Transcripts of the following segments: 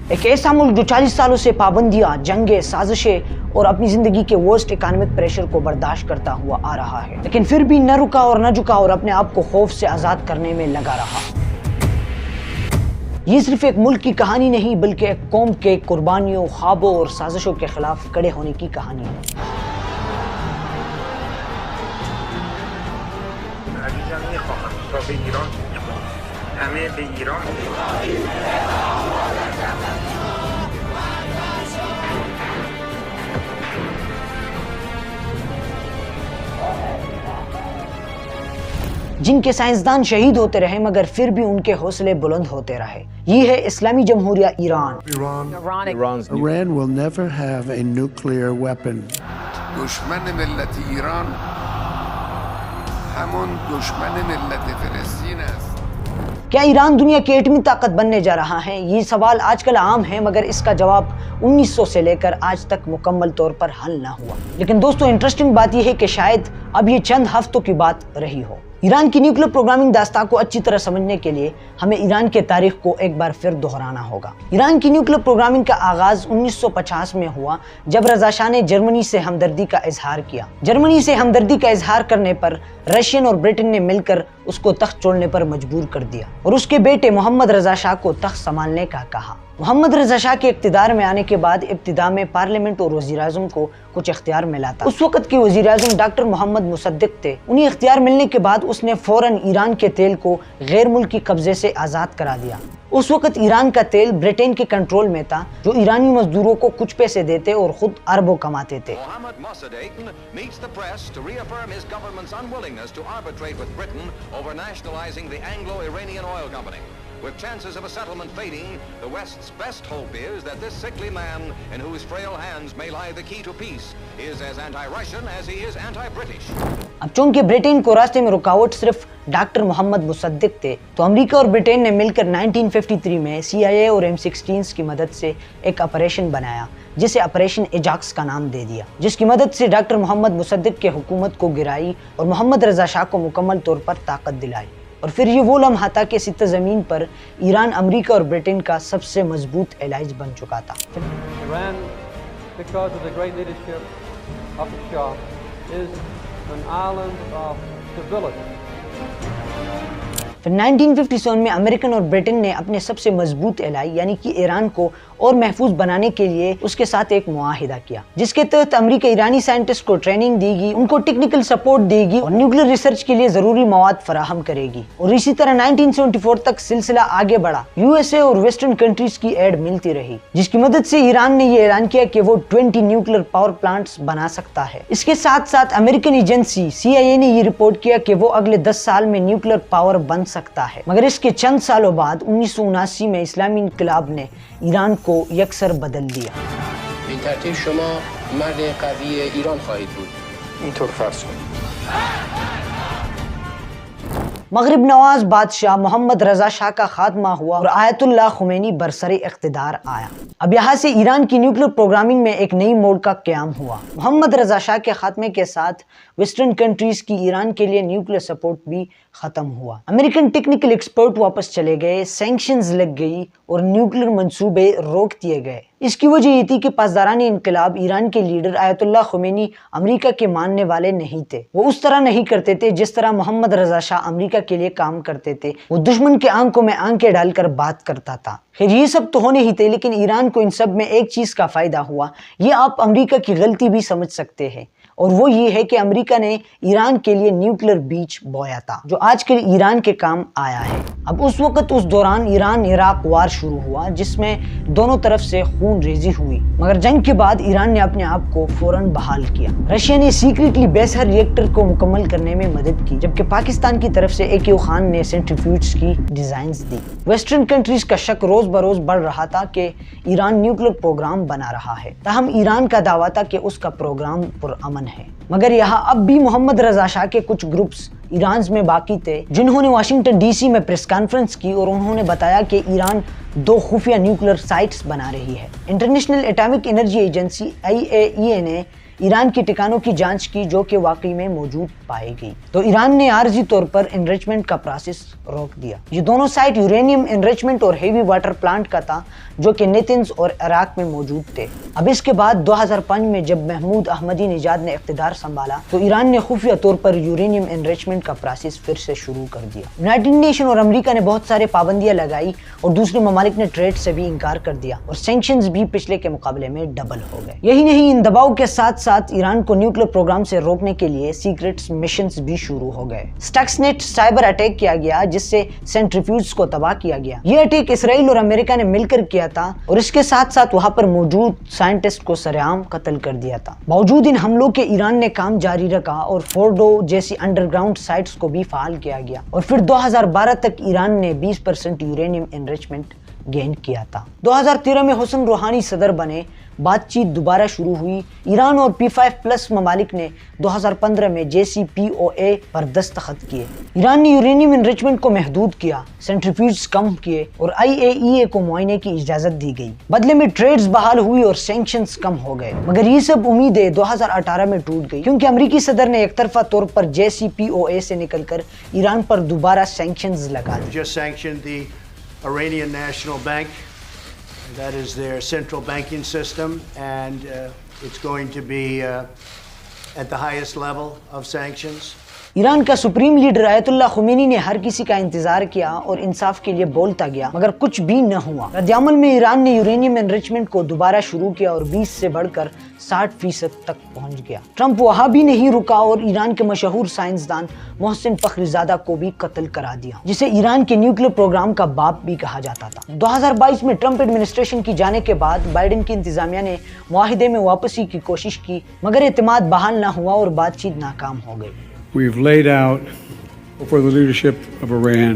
ایک ایسا ملک جو 40 سالوں سے پابندیاں، جنگیں، سازشیں اور اپنی زندگی کے ورسٹ اکانومک پریشر کو برداشت کرتا ہوا آ رہا ہے، لیکن پھر بھی نہ رکا اور نہ جھکا اور اپنے آپ کو خوف سے آزاد کرنے میں لگا رہا۔ یہ صرف ایک ملک کی کہانی نہیں بلکہ ایک قوم کے قربانیوں، خوابوں اور سازشوں کے خلاف کھڑے ہونے کی کہانی ہے۔ جن کے سائنسدان شہید ہوتے رہے مگر پھر بھی ان کے حوصلے بلند ہوتے رہے۔ یہ ہے اسلامی جمہوریہ Iran. Iran will never have a nuclear weapon. دشمن ملت ایران همون دشمن ملت فلسطین است۔ کیا ایران دنیا کی ایٹمی طاقت بننے جا رہا ہے؟ یہ سوال آج کل عام ہے مگر اس کا جواب 1900 سے لے کر آج تک مکمل طور پر حل نہ ہوا۔ لیکن دوستو انٹرسٹنگ بات یہ ہے کہ شاید اب یہ چند ہفتوں کی بات رہی ہو۔ ایران کی نیوکلیر پروگرامنگ داستان کو اچھی طرح سمجھنے کے لیے ہمیں ایران کے تاریخ کو ایک بار پھر دہرانا ہوگا۔ ایران کی نیوکلیر پروگرامنگ کا آغاز 1950 میں ہوا جب رضا شاہ نے جرمنی سے ہمدردی کا اظہار کیا۔ جرمنی سے ہمدردی کا اظہار کرنے پر رشین اور برٹن نے مل کر اس کو تخت چھوڑنے پر مجبور کر دیا اور اس کے بیٹے محمد رضا شاہ کو تخت سنبھالنے کا کہا۔ محمد رضا شاہ کے اقتدار میں آنے کے بعد ابتدا میں پارلیمنٹ اور وزیر اعظم کو کچھ اختیار ملا تھا۔ اس وقت کے وزیر اعظم ڈاکٹر محمد مصدق تھے۔ انہیں اختیار ملنے کے بعد اس نے فوراً ایران کے تیل کو غیر ملکی قبضے سے آزاد کرا دیا۔ اس وقت ایران کا تیل برٹن کے کنٹرول میں تھا جو ایرانی مزدوروں کو کچھ پیسے دیتے اور خود اربوں کماتے تھے۔ Mohammad Mossadegh meets the press to reaffirm his government's unwillingness to arbitrate with Britain over nationalizing the Anglo-Iranian oil company. With chances of a settlement fading, the West's best hope is that this sickly man, in whose frail hands may lie the key to peace, is as anti-Russian as he is anti-British. اب چونکہ برٹن کو راستے میں رکاوٹ صرف doctor محمد مصدق تھے تو امریکہ اور برٹن نے مل کر 1953 میں CIA اور M16 کی مدد سے ایک آپریشن بنایا جسے آپریشن ایجاکس کا نام دے دیا، جس کی مدد سے ڈاکٹر محمد مصدق کے حکومت کو گرائی اور محمد رضا شاہ کو مکمل طور پر طاقت دلائی۔ اور پھر یہ وہ لمحہ تھا کہ سطح زمین پر ایران امریکہ اور برٹن کا سب سے مضبوط الائز بن چکا تھا۔ Iran, because of the great leadership of the Shah, is an island of stability. پھر 1957 میں امریکن اور برٹن نے اپنے سب سے مضبوط الائی یعنی کہ ایران کو اور محفوظ بنانے کے لیے اس کے ساتھ ایک معاہدہ کیا جس کے تحت امریکہ ایرانی سائنٹسٹ کو ٹریننگ دے گی، ان کو ٹیکنیکل سپورٹ دے گی اور نیوکلیر ریسرچ کے لیے ضروری مواد فراہم کرے گی۔ اور اسی طرح 1974 تک سلسلہ آگے بڑھا۔ USA اور ویسٹرن کنٹریز کی ایڈ ملتی رہی جس کی مدد سے ایران نے یہ اعلان کیا کہ وہ 20 نیوکلیر پاور پلانٹس بنا سکتا ہے۔ اس کے ساتھ ساتھ امریکن ایجنسی CIA نے یہ رپورٹ کیا کہ وہ اگلے 10 سال میں نیوکلیر پاور بن سکتا ہے، مگر اس کے چند سالوں بعد 1979 میں اسلامی انقلاب نے ایران کو یکسر بدل دیا۔ به ترتیب شما مرد قوی ایران خواهید بود. اینطور فرض کنید. مغرب نواز بادشاہ محمد رضا شاہ کا خاتمہ ہوا اور آیت اللہ خمینی برسر اقتدار آیا۔ اب یہاں سے ایران کی نیوکلیر پروگرامنگ میں ایک نئی موڑ کا قیام ہوا۔ محمد رضا شاہ کے خاتمے کے ساتھ ویسٹرن کنٹریز کی ایران کے لیے نیوکلیر سپورٹ بھی ختم ہوا۔ امریکن ٹیکنیکل ایکسپرٹ واپس چلے گئے، سینکشنز لگ گئی اور نیوکلیر منصوبے روک دیے گئے۔ اس کی وجہ یہ تھی کہ پاسداران انقلاب ایران کے لیڈر آیت اللہ خمینی امریکہ کے ماننے والے نہیں تھے۔ وہ اس طرح نہیں کرتے تھے جس طرح محمد رضا شاہ امریکہ کے لیے کام کرتے تھے۔ وہ دشمن کے آنکھوں میں آنکھیں ڈال کر بات کرتا تھا۔ خیر یہ سب تو ہونے ہی تھے لیکن ایران کو ان سب میں ایک چیز کا فائدہ ہوا۔ یہ آپ امریکہ کی غلطی بھی سمجھ سکتے ہیں اور وہ یہ ہے کہ امریکہ نے ایران کے لیے نیوکلیر بیج بویا تھا جو آج کل ایران کے کام آیا ہے۔ اب اس وقت اس دوران ایران عراق وار شروع ہوا جس میں دونوں طرف سے خون ریزی ہوئی، مگر جنگ کے بعد ایران نے اپنے آپ کو فوراً بحال کیا۔ رشیا نے سیکریٹلی بیسر ریئیکٹر کو مکمل کرنے میں مدد کی جبکہ پاکستان کی طرف سے AK خان نے سینٹریفیوجز کی ڈیزائنز دی۔ ویسٹرن کنٹریز کا شک روز بروز بڑھ رہا تھا کہ ایران نیوکلیر پروگرام بنا رہا ہے، تاہم ایران کا دعویٰ تھا کہ اس کا پروگرام پرامن ہے۔ مگر یہاں اب بھی محمد رضا شاہ کے کچھ گروپس ایران میں باقی تھے جنہوں نے واشنگٹن DC میں پریس کانفرنس کی اور انہوں نے بتایا کہ ایران 2 خفیہ نیوکلیر سائٹس بنا رہی ہے۔ International atomic energy agency IAEA نے ایران کی ٹھکانوں کی جانچ کی جو کہ واقعی میں موجود پائی گئی، تو ایران نے عارضی طور پر انریچمنٹ کا پروسیس روک دیا۔ یہ دونوں سائٹ یورینیم انریچمنٹ اور ہیوی واٹر پلانٹ کا تھا جو کہ نیتنز اور عراق میں موجود تھے۔ اب اس کے بعد 2005 میں جب محمود احمدی نژاد نے اقتدار سنبھالا تو ایران نے خفیہ طور پر یورینیم انریچمنٹ کا پروسیس پھر سے شروع کر دیا۔ یونائیٹڈ نیشن اور امریکہ نے بہت سارے پابندیاں لگائی اور دوسرے ممالک نے ٹریڈ سے بھی انکار کر دیا اور سینکشنز بھی پچھلے کے مقابلے میں ڈبل ہو گئے۔ یہی نہیں، ان دباؤ کے ساتھ ساتھ ایران کو نیوکلیر پروگرام سے روکنے کے لیے سیکرٹس مشنز بھی شروع ہو گئے۔ اسٹکس نیٹ سائبر اٹیک کیا گیا جس سے سینٹریفیوجز کو تباہ کیا گیا۔ یہ اٹیک اسرائیل اور امریکہ نے مل کر کیا تھا اور اس کے ساتھ ساتھ وہاں پر موجود سائنٹسٹ کو سرعام قتل کر دیا تھا۔ باوجود ان حملوں کے ایران نے کام جاری رکھا اور فورڈو جیسی انڈر گراؤنڈ سائٹس کو بھی فعال کیا گیا اور پھر 2012 تک ایران نے 20% یورینیم انریچمنٹ گین کیا تھا۔ 2013 میں حسن روحانی صدر بنے، بات چیت دوبارہ شروع ہوئی۔ ایران اور P5+ ممالک نے 2015 میں JCPOA پر دستخط کیے۔ ایران نے یورینیم انریچمنٹ کو محدود کیا، سینٹریفیوجز کم کیے اور IAEA کو معائنے کی اجازت دی گئی۔ بدلے میں ٹریڈز بحال ہوئی اور سینکشنز کم ہو گئے، مگر یہ سب امیدیں 2018 میں ٹوٹ گئی کیونکہ امریکی صدر نے ایک طرفہ طور پر JCPOA سے نکل کر ایران پر دوبارہ سینکشنز لگا دی۔ Just sanctioned the Iranian National Bank. That is their central banking system, and it's going to be at the highest level of sanctions. Iran کا سپریم لیڈر آیت اللہ خمینی نے ہر کسی کا انتظار کیا اور انصاف کے لیے بولتا گیا، مگر کچھ بھی نہ ہوا۔ رد عمل میں ایران نے یورینیم انریچمنٹ کو دوبارہ شروع کیا اور 20 سے بڑھ کر 60% تک پہنچ گیا۔ ٹرمپ وہاں بھی نہیں رکا اور ایران کے مشہور سائنسدان محسن فخریزادہ کو بھی قتل کرا دیا، جسے ایران کے نیوکلیر پروگرام کا باپ بھی کہا جاتا تھا۔ 2022 میں ٹرمپ ایڈمنسٹریشن کی جانے کے بعد بائیڈن کی انتظامیہ نے معاہدے میں واپسی کی کوشش کی، مگر اعتماد بحال نہ ہوا اور بات چیت ناکام ہو گئی۔ We've laid out for the leadership of Iran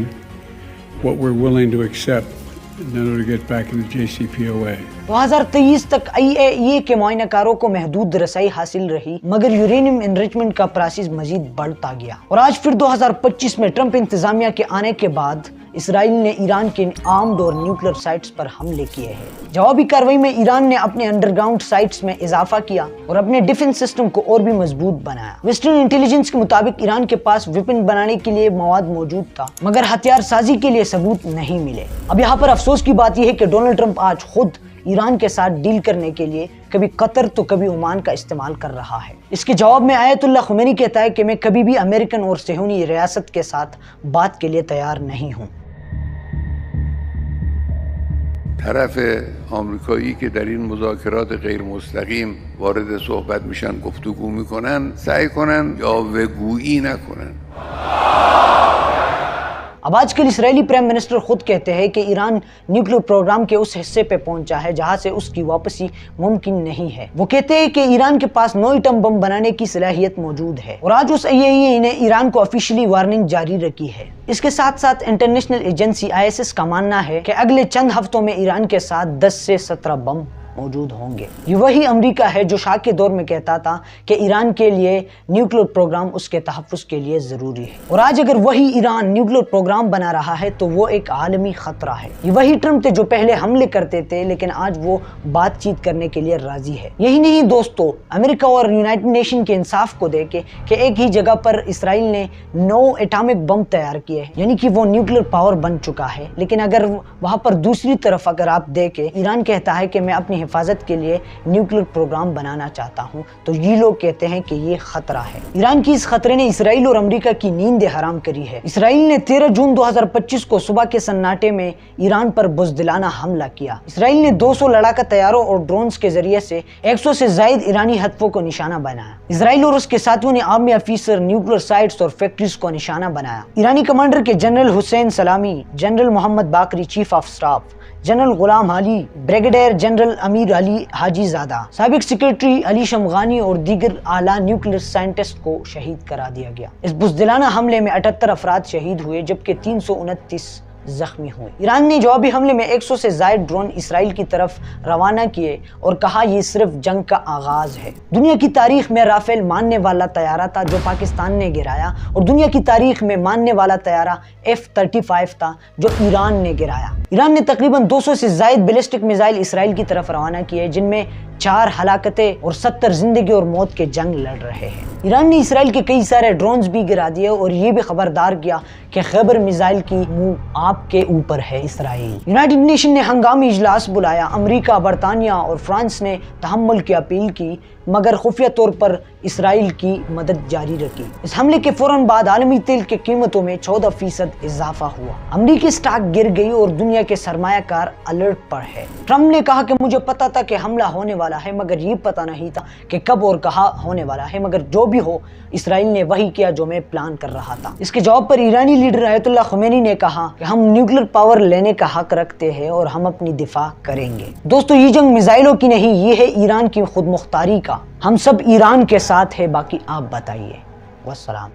what we're willing to accept in order to get back in the JCPOA. 2023 تک IAEA کے معائنہ کاروں کو محدود رسائی حاصل رہی، مگر یورینیم انریچمنٹ کا پروسیس مزید بڑھتا گیا اور آج پھر 2025 میں ٹرمپ انتظامیہ کے آنے کے بعد اسرائیل نے ایران کے آرمڈ اور نیوکلیر سائٹس پر حملے کیے ہیں۔ جوابی کارروائی میں ایران نے اپنے انڈر گراؤنڈ سائٹس میں اضافہ کیا اور اپنے ڈیفنس سسٹم کو اور بھی مضبوط بنایا۔ ویسٹرن انٹیلیجنس کے مطابق ایران کے پاس ویپن بنانے کے لیے مواد موجود تھا، مگر ہتھیار سازی کے لیے ثبوت نہیں ملے۔ اب یہاں پر افسوس کی بات یہ ہے کہ ڈونلڈ ٹرمپ آج خود ایران کے ساتھ ڈیل کرنے کے لیے کبھی قطر تو کبھی عمان کا استعمال کر رہا ہے۔ اس کے جواب میں آیت اللہ خمینی کہتا ہے کہ میں کبھی بھی امریکن اور صہیونی ریاست کے ساتھ بات کے لیے تیار نہیں ہوں۔ طرف آمریکایی که در این مذاکرات غیر مستقیم وارد صحبت میشن گفتگو میکنن سعی کنن یاوه‌گویی نکنن۔ اب آج کل اسرائیلی پرائم منسٹر خود کہتے ہیں کہ ایران نیوکلیر پروگرام کے اس حصے پہ پہنچا ہے جہاں سے اس کی واپسی ممکن نہیں ہے۔ وہ کہتے ہیں کہ ایران کے پاس 9 ایٹم بم بنانے کی صلاحیت موجود ہے اور آج اس IAEA نے ایران کو آفیشلی وارننگ جاری رکھی ہے۔ اس کے ساتھ ساتھ انٹرنیشنل ایجنسی ISS کا ماننا ہے کہ اگلے چند ہفتوں میں ایران کے ساتھ 10 سے 17 بم موجود ہوں گے۔ یہ وہی امریکہ ہے جو شاہ کے دور میں کہتا تھا کہ ایران کے لیے نیوکلیر پروگرام اس کے تحفظ کے لیے ضروری ہے، اور آج اگر وہی ایران نیوکلیر پروگرام بنا رہا ہے تو وہ ایک عالمی خطرہ ہے۔ یہ وہی ٹرمپ تھے جو پہلے حملے کرتے تھے لیکن آج وہ بات چیت کرنے کے لیے راضی ہے۔ یہی نہیں دوستو، امریکہ اور یونائیٹڈ نیشن کے انصاف کو دیکھے کہ ایک ہی جگہ پر اسرائیل نے 9 ایٹامک بم تیار کیے ہیں، یعنی کہ وہ نیوکلیر پاور بن چکا ہے، لیکن اگر وہاں پر دوسری طرف اگر آپ دیکھیں ایران کہتا ہے کہ میں اپنی حفاظت کے لیے نیوکلیر پروگرام بنانا چاہتا ہوں، تو یہ لوگ کہتے ہیں کہ یہ خطرہ ہے۔ ایران کی اس خطرے نے اسرائیل اور امریکہ کی نیند حرام کری ہے۔ اسرائیل نے 13 جون 2025 کو صبح کے سناٹے میں ایران پر بزدلانہ حملہ کیا۔ اسرائیل نے 200 لڑاکا طیاروں اور ڈرونز کے ذریعے سے 100 سے زائد ایرانی ہدفوں کو نشانہ بنایا۔ اسرائیل اور اس کے ساتھیوں نے آرمی آفیسر، نیوکلیر سائٹس اور فیکٹریز کو نشانہ بنایا۔ ایرانی کمانڈر کے general Hossein Salami, general Mohammad Bagheri chief of staff, general Gholam Ali, brigadier general امیر علی حاجی زادہ، سابق سیکرٹری علی شمغانی اور دیگر اعلیٰ نیوکلیر سائنٹسٹ کو شہید کرا دیا گیا۔ اس بزدلانہ حملے میں 78 افراد شہید ہوئے جبکہ 329 زخمی ہوئے۔ ایران نے جوابی حملے میں 100 سے زائد ڈرون اسرائیل کی طرف روانہ کیے اور کہا یہ صرف جنگ کا آغاز ہے۔ دنیا کی تاریخ میں رافیل ماننے والا طیارہ تھا جو پاکستان نے گرایا، اور دنیا کی تاریخ میں ماننے والا طیارہ F-35 تھا جو ایران نے گرایا۔ ایران نے تقریباً 200 سے زائد بیلسٹک میزائل اسرائیل کی طرف روانہ کیے، جن میں 4 ہلاکتیں اور 70 زندگی اور موت کے جنگ لڑ رہے ہیں۔ ایران نے اسرائیل کے کئی سارے ڈرونز بھی گرا دیے اور یہ بھی خبردار کیا کہ خیبر میزائل کی منہ آپ کے اوپر ہے اسرائیل۔ یونائیٹڈ نیشن نے ہنگامی اجلاس بلایا، امریکہ، برطانیہ اور فرانس نے تحمل کی اپیل کی، مگر خفیہ طور پر اسرائیل کی مدد جاری رکھی۔ اس حملے کے فوراً بعد عالمی تیل کی قیمتوں میں 14% اضافہ ہوا، امریکی اسٹاک گر گئی اور دنیا کے سرمایہ کار الرٹ پر ہے۔ ٹرمپ نے کہا کہ مجھے پتا تھا کہ حملہ ہونے والا ہے، مگر یہ پتا نہیں تھا کہ کب اور کہاں ہونے والا ہے، مگر جو بھی ہو اسرائیل نے وہی کیا جو میں پلان کر رہا تھا۔ اس کے جواب پر ایرانی لیڈر آیت اللہ خمینی نے کہا کہ ہم نیوکلیر پاور لینے کا حق رکھتے ہیں اور ہم اپنی دفاع کریں گے۔ دوستو، یہ جنگ میزائلوں کی نہیں، یہ ہے ایران کی خود مختاری کا۔ ہم سب ایران کے ساتھ ہیں، باقی آپ بتائیے۔ والسلام۔